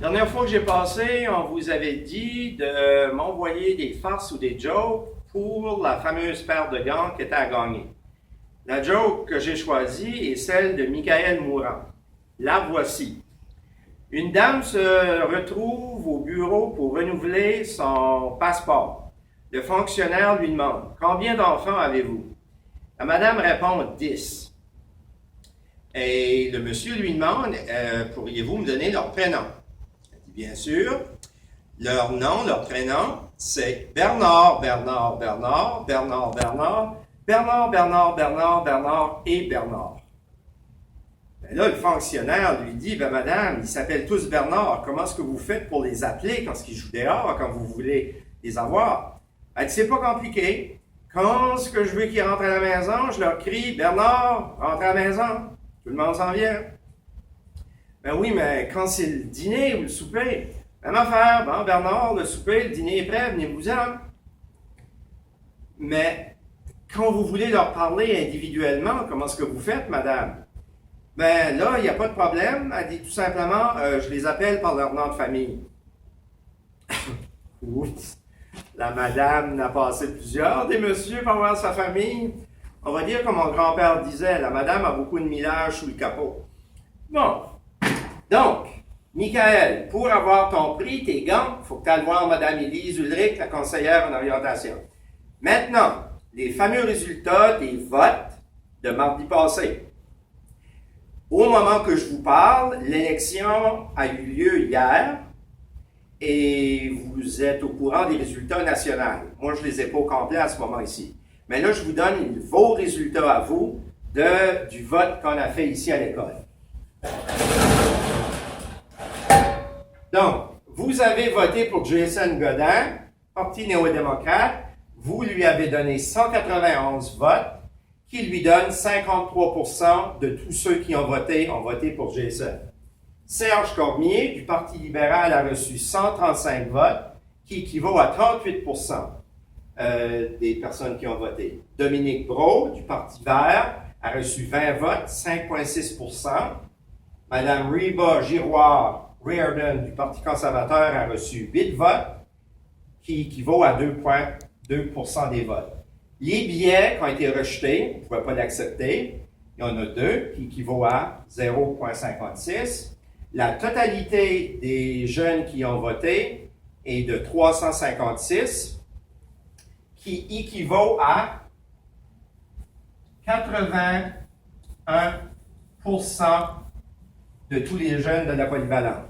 La dernière fois que j'ai passé, on vous avait dit de m'envoyer des farces ou des jokes pour la fameuse paire de gants qui était à gagner. La joke que j'ai choisie est celle de Michael Mourant. La voici. Une dame se retrouve au bureau pour renouveler son passeport. Le fonctionnaire lui demande « Combien d'enfants avez-vous? » La madame répond « 10. » Et le monsieur lui demande « Pourriez-vous me donner leur prénom? » Bien sûr, leur nom, leur prénom, c'est Bernard, Bernard, Bernard, Bernard, Bernard, Bernard, Bernard, Bernard, Bernard et Bernard. Ben là, le fonctionnaire lui dit, madame, ils s'appellent tous Bernard, comment est-ce que vous faites pour les appeler quand ils jouent dehors, quand vous voulez les avoir? Elle dit, c'est pas compliqué. Quand ce que je veux qu'ils rentrent à la maison, je leur crie, Bernard, rentre à la maison. Tout le monde s'en vient. Ben oui, mais quand c'est le dîner ou le souper, même affaire. Bon, Bernard, le souper, le dîner est prêt, venez-vous-en. Mais quand vous voulez leur parler individuellement, comment est-ce que vous faites, madame? Ben là, il n'y a pas de problème. Elle dit tout simplement, je les appelle par leur nom de famille. Oups! La madame n'a passé plusieurs des messieurs par voir sa famille. On va dire comme mon grand-père disait, la madame a beaucoup de millage sous le capot. Bon. Donc, Michael, pour avoir ton prix, tes gants, il faut que tu ailles voir Mme Élise Ulrich, la conseillère en orientation. Maintenant, les fameux résultats des votes de mardi passé. Au moment que je vous parle, l'élection a eu lieu hier et vous êtes au courant des résultats nationaux. Moi, je ne les ai pas au complet à ce moment ici. Mais là, je vous donne vos résultats à vous du vote qu'on a fait ici à l'école. Donc, vous avez voté pour Jason Godin, Parti néo-démocrate. Vous lui avez donné 191 votes, qui lui donnent 53% de tous ceux qui ont voté pour Jason. Serge Cormier, du Parti libéral, a reçu 135 votes, qui équivaut à 38% des personnes qui ont voté. Dominique Brault, du Parti vert, a reçu 20 votes, 5,6%. Madame Reba Giroir Reardon, du Parti conservateur, a reçu 8 votes, qui équivaut à 2,2% des votes. Les billets qui ont été rejetés, on ne pouvait pas l'accepter, il y en a 2, qui équivaut à 0,56. La totalité des jeunes qui ont voté est de 356, qui équivaut à 81% de tous les jeunes de la polyvalente.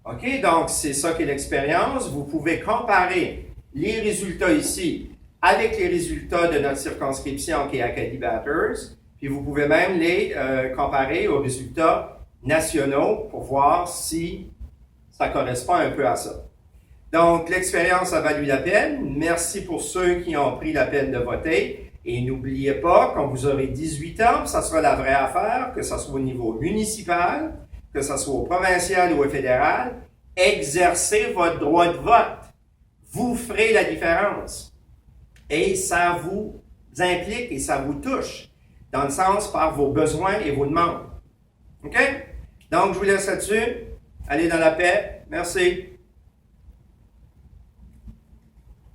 OK? Donc, c'est ça qu'est l'expérience. Vous pouvez comparer les résultats ici avec les résultats de notre circonscription qui est Acadie Batters, puis vous pouvez même les comparer aux résultats nationaux pour voir si ça correspond un peu à ça. Donc, l'expérience a valu la peine. Merci pour ceux qui ont pris la peine de voter. Et n'oubliez pas, quand vous aurez 18 ans, ça sera la vraie affaire, que ce soit au niveau municipal, que ce soit au provincial ou au fédéral, exercez votre droit de vote. Vous ferez la différence. Et ça vous implique et ça vous touche, dans le sens par vos besoins et vos demandes. OK? Donc, je vous laisse là-dessus. Allez dans la paix. Merci.